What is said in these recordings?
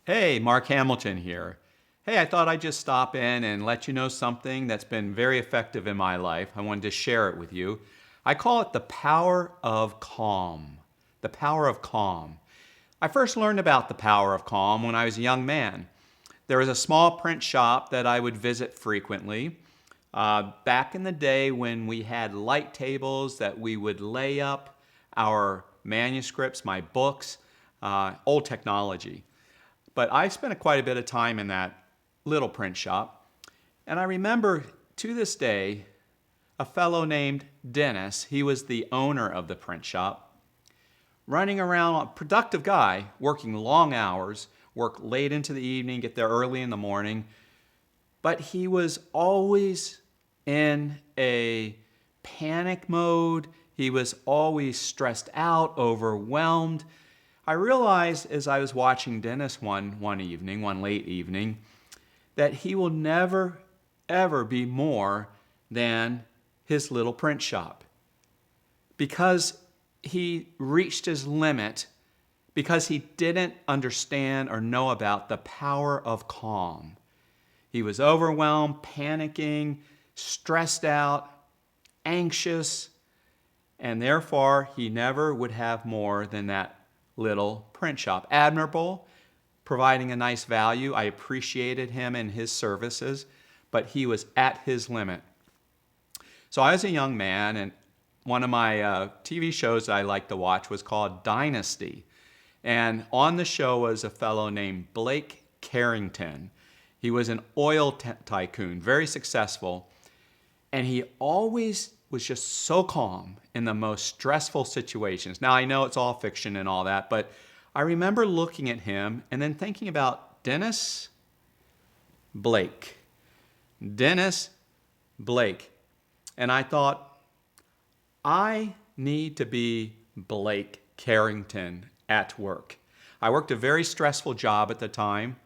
Hey, Mark Hamilton here. Hey, I thought I'd just stop in and let you know something that's been very effective in my life. I wanted to share it with you. I call it the power of calm. The power of calm. I first learned about the power of calm when I was a young man. There was a small print shop that I would visit frequently. Back in the day when we had light tables that we would lay up our manuscripts, my books, old technology. But I spent quite a bit of time in that little print shop. And I remember to this day a fellow named Dennis, he was the owner of the print shop, running around, a productive guy, working long hours, work late into the evening, get there early in the morning. But he was always in a panic mode. He was always stressed out, overwhelmed. I realized as I was watching Dennis one late evening, that he will never, ever be more than his little print shop. Because he reached his limit, because he didn't understand or know about the power of calm. He was overwhelmed, panicking, stressed out, anxious, and therefore he never would have more than that little print shop. Admirable, providing a nice value. I appreciated him and his services, but he was at his limit. So I was a young man, and one of my TV shows that I liked to watch was called Dynasty. And on the show was a fellow named Blake Carrington. He was an oil tycoon, very successful, and he always was just so calm in the most stressful situations. Now, I know it's all fiction and all that, but I remember looking at him and then thinking about Dennis Blake. Dennis Blake. And I thought, I need to be Blake Carrington at work. I worked a very stressful job at the time.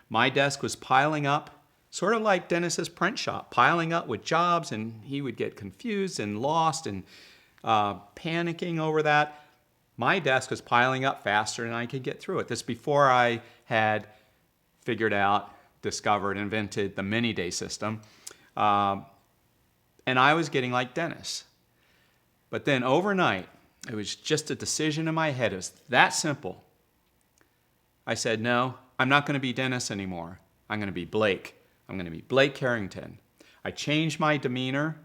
My desk was piling up, sort of like Dennis's print shop, piling up with jobs, and he would get confused and lost and panicking over that. My desk was piling up faster than I could get through it. This before I had figured out, discovered, invented the mini-day system. And I was getting like Dennis. But then overnight, it was just a decision in my head. It was that simple. I said, no, I'm not going to be Dennis anymore. I'm going to be Blake. I'm going to be Blake Carrington. I changed my demeanor.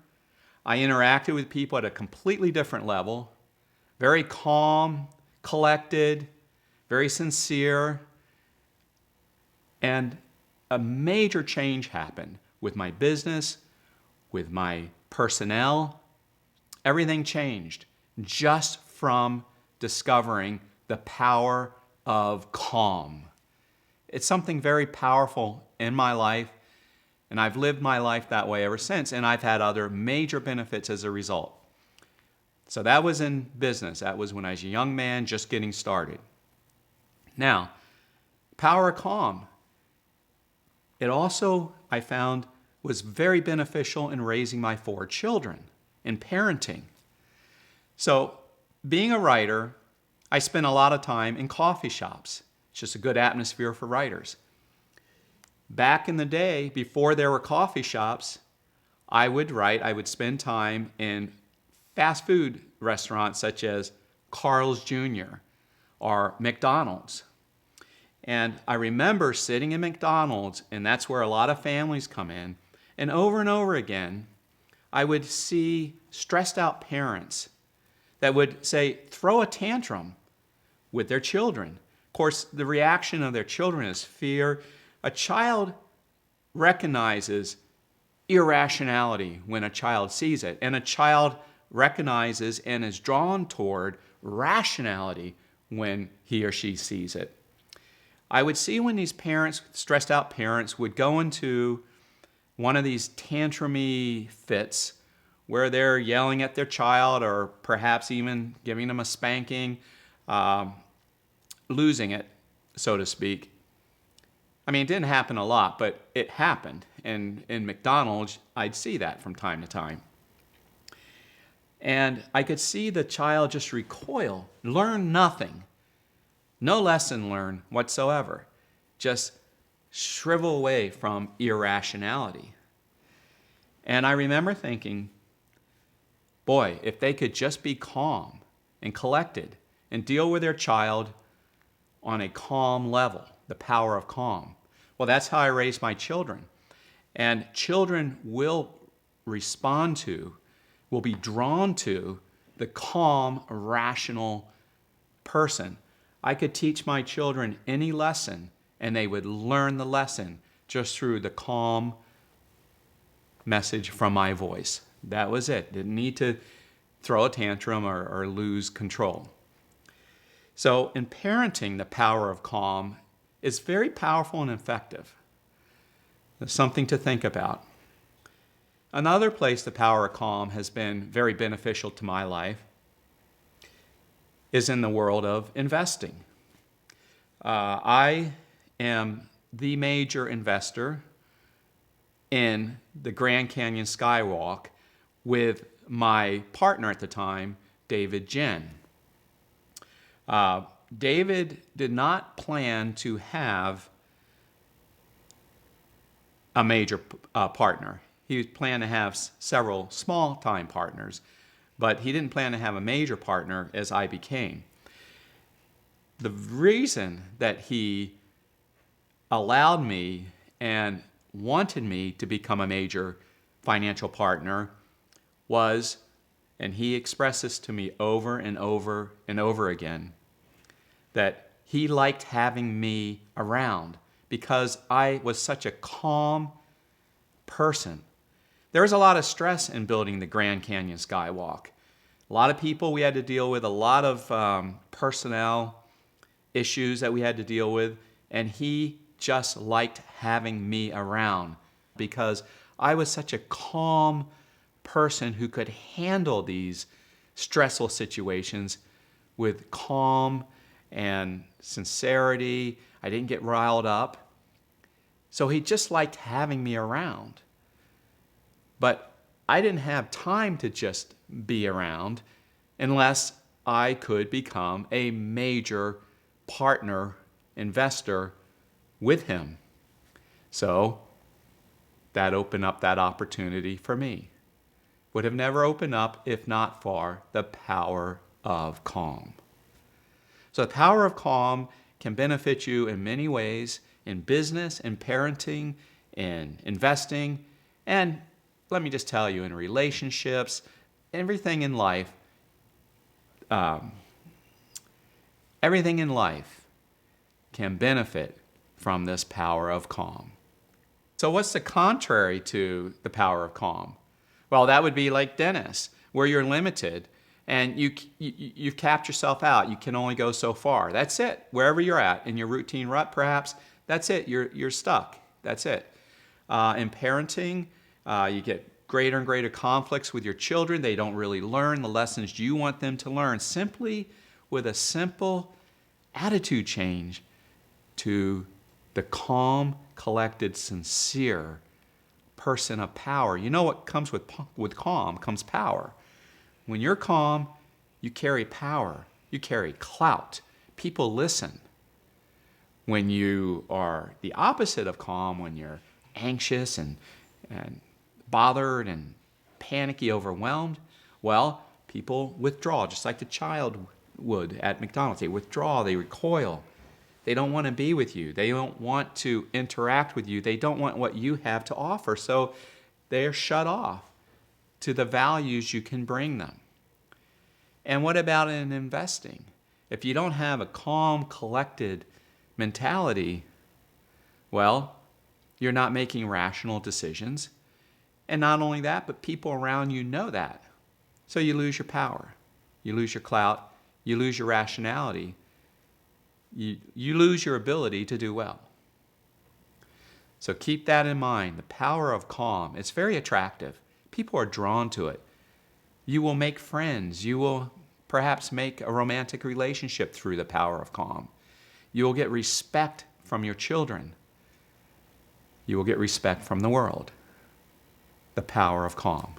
I interacted with people at a completely different level. Very calm, collected, very sincere. And a major change happened with my business, with my personnel. Everything changed just from discovering the power of calm. It's something very powerful in my life, and I've lived my life that way ever since, and I've had other major benefits as a result. So that was in business. That was when I was a young man just getting started. Now, power of calm. It also, I found, was very beneficial in raising my 4 children, in parenting. So, being a writer, I spent a lot of time in coffee shops. It's just a good atmosphere for writers. Back in the day, before there were coffee shops, I would write, I would spend time in fast food restaurants such as Carl's Jr. or McDonald's. And I remember sitting in McDonald's, and that's where a lot of families come in, and over again, I would see stressed out parents that would say, throw a tantrum with their children. Of course, the reaction of their children is fear. A child recognizes irrationality when a child sees it, and a child recognizes and is drawn toward rationality when he or she sees it. I would see when these parents, stressed out parents, would go into one of these tantrumy fits where they're yelling at their child or perhaps even giving them a spanking, losing it, so to speak. I mean, it didn't happen a lot, but it happened. And in McDonald's, I'd see that from time to time. And I could see the child just recoil, learn nothing, no lesson learned whatsoever. just shrivel away from irrationality. And I remember thinking, boy, if they could just be calm and collected and deal with their child on a calm level, the power of calm. Well, that's how I raise my children. And children will respond to, will be drawn to the calm, rational person. I could teach my children any lesson and they would learn the lesson just through the calm message from my voice. That was it. Didn't need to throw a tantrum or lose control. So in parenting, the power of calm is very powerful and effective. There's something to think about. Another place the power of calm has been very beneficial to my life is in the world of investing. I am the major investor in the Grand Canyon Skywalk with my partner at the time, David Jen. David did not plan to have a major partner. He planned to have several small-time partners, but he didn't plan to have a major partner as I became. The reason that he allowed me and wanted me to become a major financial partner was, and he expressed this to me over and over and over again, that he liked having me around because I was such a calm person. There was a lot of stress in building the Grand Canyon Skywalk. A lot of people we had to deal with, a lot of personnel issues that we had to deal with, and he just liked having me around because I was such a calm person who could handle these stressful situations with calm and sincerity. I didn't get riled up. So he just liked having me around. But I didn't have time to just be around unless I could become a major partner, investor with him. So that opened up that opportunity for me. Would have never opened up if not for the power of calm. So the power of calm can benefit you in many ways, in business, in parenting, in investing, and let me just tell you, in relationships, everything in life, everything in life can benefit from this power of calm. So what's the contrary to the power of calm? Well, that would be like Dennis, where you're limited and you've capped yourself out. You can only go so far. That's it. Wherever you're at, in your routine rut perhaps, that's it. You're stuck. That's it. In parenting, you get greater and greater conflicts with your children. They don't really learn the lessons you want them to learn simply with a simple attitude change to the calm, collected, sincere person of power. You know what comes with calm comes power. When you're calm, you carry power. You carry clout. People listen. When you are the opposite of calm, when you're anxious and bothered and panicky, overwhelmed, well, people withdraw, just like the child would at McDonald's. They withdraw, they recoil. They don't want to be with you. They don't want to interact with you. They don't want what you have to offer. So they're shut off to the values you can bring them. And what about in investing? If you don't have a calm, collected mentality, well, you're not making rational decisions. And not only that, but people around you know that. So you lose your power. You lose your clout. You lose your rationality. You lose your ability to do well. So keep that in mind. The power of calm. It's very attractive. People are drawn to it. You will make friends. You will perhaps make a romantic relationship through the power of calm. You will get respect from your children. You will get respect from the world. The power of calm.